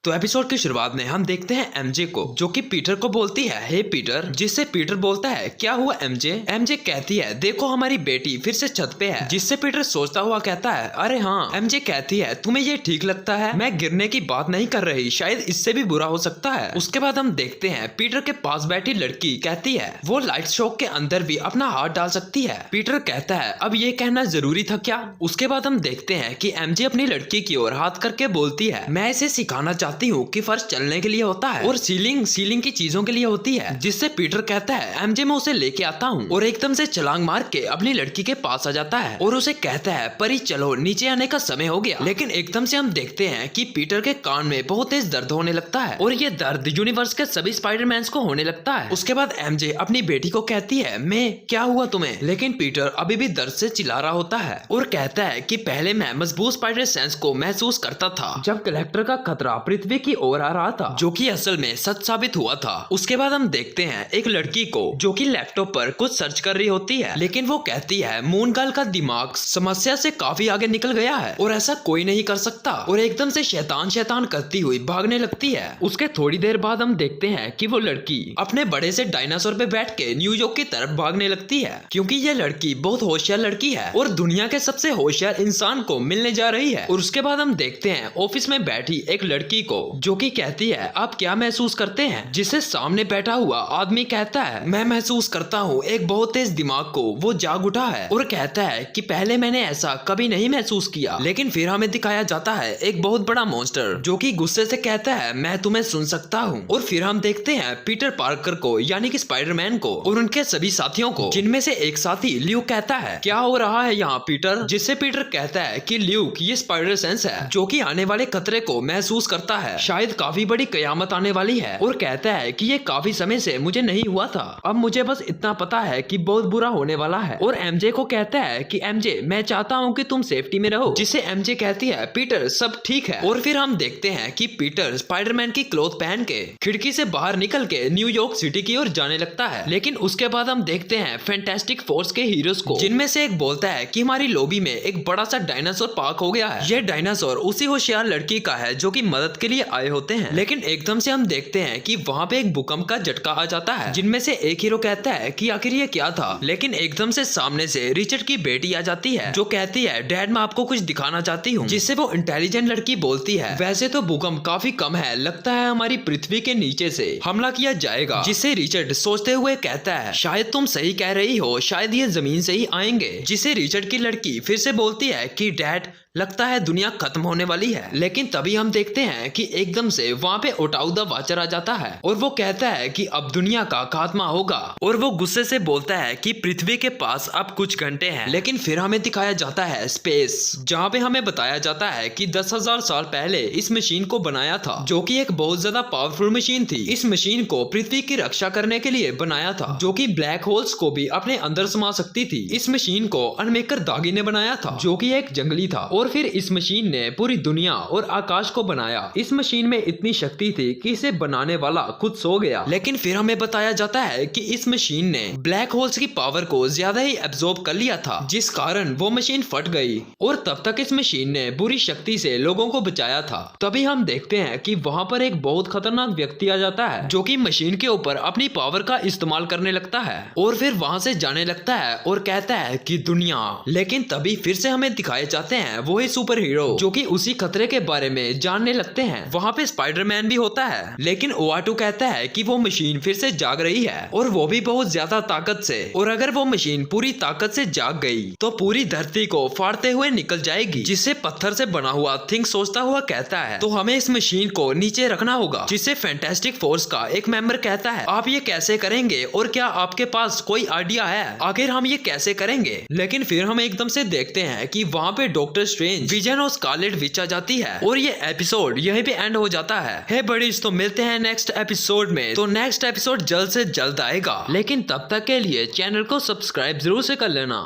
तो एपिसोड की शुरुआत में हम देखते हैं एमजे को, जो कि पीटर को बोलती है हे पीटर, जिससे पीटर बोलता है क्या हुआ एमजे। एमजे कहती है देखो हमारी बेटी फिर से छत पे है, जिससे पीटर सोचता हुआ कहता है अरे हाँ। एमजे कहती है तुम्हें ये ठीक लगता है, मैं गिरने की बात नहीं कर रही, शायद इससे भी बुरा हो सकता है। उसके बाद हम देखते हैं पीटर के पास बैठी लड़की कहती है वो लाइट शॉक के अंदर भी अपना हाथ डाल सकती है। पीटर कहता है अब ये कहना जरूरी था क्या। उसके बाद हम देखते हैं कि एमजे अपनी लड़की की ओर हाथ करके बोलती है मैं इसे सिखाना चाहती हूँ कि फर्श चलने के लिए होता है और सीलिंग की चीजों के लिए होती है, जिससे पीटर कहता है एमजे मैं उसे लेके आता हूँ, और एकदम से छलांग मार के अपनी लड़की के पास आ जाता है और उसे कहता है परी चलो नीचे आने का समय हो गया। लेकिन एकदम से हम देखते हैं कि पीटर के कान में बहुत तेज दर्द होने लगता है और ये दर्द यूनिवर्स के सभी स्पाइडरमैन को होने लगता है। उसके बाद एमजे अपनी बेटी को कहती है मैं क्या हुआ तुम्हें, लेकिन पीटर अभी भी दर्द से चिल्ला रहा होता है और कहता है कि पहले मैं मजबूत स्पाइडर सेंस को महसूस करता था जब कलेक्टर का खतरा पृथ्वी की ओर आ रहा था, जो कि असल में सच साबित हुआ था। उसके बाद हम देखते हैं एक लड़की को जो कि लैपटॉप पर कुछ सर्च कर रही होती है, लेकिन वो कहती है मून गर्ल का दिमाग समस्या से काफी आगे निकल गया है और ऐसा कोई नहीं कर सकता, और एकदम से शैतान करती हुई भागने लगती है। उसके थोड़ी देर बाद हम देखते हैं कि वो लड़की अपने बड़े से डायनासोर पे बैठ के न्यूयॉर्क की तरफ भागने लगती है, क्योंकि ये लड़की बहुत होशियार लड़की है और दुनिया के सबसे होशियार इंसान को मिलने जा रही है। और उसके बाद हम देखते हैं ऑफिस में बैठी एक लड़की को जो कि कहती है आप क्या महसूस करते हैं, जिसे सामने बैठा हुआ आदमी कहता है मैं महसूस करता हूँ एक बहुत तेज दिमाग को। वो जाग उठा है और कहता है कि पहले मैंने ऐसा कभी नहीं महसूस किया। लेकिन फिर हमें दिखाया जाता है एक बहुत बड़ा मॉन्स्टर जो कि गुस्से से कहता है मैं तुम्हें सुन सकता हूँ। और फिर हम देखते हैं पीटर पार्कर को यानी कि स्पाइडरमैन को और उनके सभी साथियों को, जिनमें से एक साथी ल्यूक कहता है क्या हो रहा है यहाँ पीटर, जिससे पीटर कहता है कि ल्यूक ये स्पाइडर सेंस है जो कि आने वाले खतरे को महसूस करता है, शायद काफी बड़ी कयामत आने वाली है, और कहता है कि ये काफी समय से मुझे नहीं हुआ था, अब मुझे बस इतना पता है कि बहुत बुरा होने वाला है। और एमजे को कहता है कि एमजे मैं चाहता हूँ कि तुम सेफ्टी में रहो, जिससे एमजे कहती है पीटर सब ठीक है। और फिर हम देखते हैं कि पीटर स्पाइडरमैन की क्लॉथ पहन के खिड़की से बाहर निकल के न्यूयॉर्क सिटी की ओर जाने लगता है। लेकिन उसके बाद हम देखते हैं फैंटास्टिक फोर्स के हीरोज को, जिनमें से एक बोलता है कि हमारी लॉबी में एक बड़ा सा डायनासोर पार्क हो गया है, यह डायनासोर उसी होशियार लड़की का है जो कि मदद के लिए आए होते हैं। लेकिन एकदम से हम देखते हैं कि वहाँ पे एक भूकंप का झटका आ जाता है, जिनमें से एक हीरो कहता है कि आखिर ये क्या था। लेकिन एकदम से सामने से रिचर्ड की बेटी आ जाती है जो कहती है डैड मैं आपको कुछ दिखाना चाहती हूँ, जिससे वो इंटेलिजेंट लड़की बोलती है वैसे तो भूकंप काफी कम है, लगता है हमारी पृथ्वी के नीचे से हमला किया जाएगा, जिससे रिचर्ड सोचते हुए कहता है शायद तुम सही कह रही हो, शायद ये जमीन से ही आएंगे, जिसे रिचर्ड की लड़की फिर से बोलती है कि डैड लगता है दुनिया खत्म होने वाली है। लेकिन तभी हम देखते हैं कि एकदम से वहाँ पे ओटाउ द वाचर आ जाता है और वो कहता है कि अब दुनिया का खात्मा होगा, और वो गुस्से से बोलता है कि पृथ्वी के पास अब कुछ घंटे हैं। लेकिन फिर हमें दिखाया जाता है स्पेस, जहाँ पे हमें बताया जाता है कि 10,000 साल पहले इस मशीन को बनाया था, जो कि एक बहुत ज्यादा पावरफुल मशीन थी। इस मशीन को पृथ्वी की रक्षा करने के लिए बनाया था, जो कि ब्लैक होल्स को भी अपने अंदर समा सकती थी। इस मशीन को अनमेकर दागी ने बनाया था, जो कि एक जंगली था, और फिर इस मशीन ने पूरी दुनिया और आकाश को बनाया। इस मशीन में इतनी शक्ति थी कि इसे बनाने वाला खुद सो गया। लेकिन फिर हमें बताया जाता है कि इस मशीन ने ब्लैक होल्स की पावर को ज्यादा ही एब्जॉर्ब कर लिया था, जिस कारण वो मशीन फट गई, और तब तक इस मशीन ने बुरी शक्ति से लोगों को बचाया था। तभी हम देखते हैं कि वहाँ पर एक बहुत खतरनाक व्यक्ति आ जाता है जो कि मशीन के ऊपर अपनी पावर का इस्तेमाल करने लगता है और फिर वहाँ से जाने लगता है और कहता है कि दुनिया। लेकिन तभी फिर से हमें दिखाए जाते हैं वो ही सुपर हीरो जो कि उसी खतरे के बारे में जानने लगते हैं। वहाँ पे स्पाइडरमैन भी होता है, लेकिन ओआटू कहता है कि वो मशीन फिर से जाग रही है और वो भी बहुत ज्यादा ताकत से, और अगर वो मशीन पूरी ताकत से जाग गई तो पूरी धरती को फाड़ते हुए निकल जाएगी, जिससे पत्थर से बना हुआ थिंग सोचता हुआ कहता है तो हमें इस मशीन को नीचे रखना होगा, जिससे फैंटास्टिक फोर्स का एक मेंबर कहता है आप ये कैसे करेंगे और क्या आपके पास कोई आइडिया है, आखिर हम ये कैसे करेंगे। लेकिन फिर हम एकदम से देखते हैं कि वहाँ पे डॉक्टर स्ट्रेंज, विजन और स्कारलेट विच आ जाती है और ये एपिसोड यहीं पे एंड हो जाता है। हे बडीज, तो मिलते हैं नेक्स्ट एपिसोड में। तो नेक्स्ट एपिसोड जल्द से जल्द आएगा, लेकिन तब तक के लिए चैनल को सब्सक्राइब जरूर से कर लेना।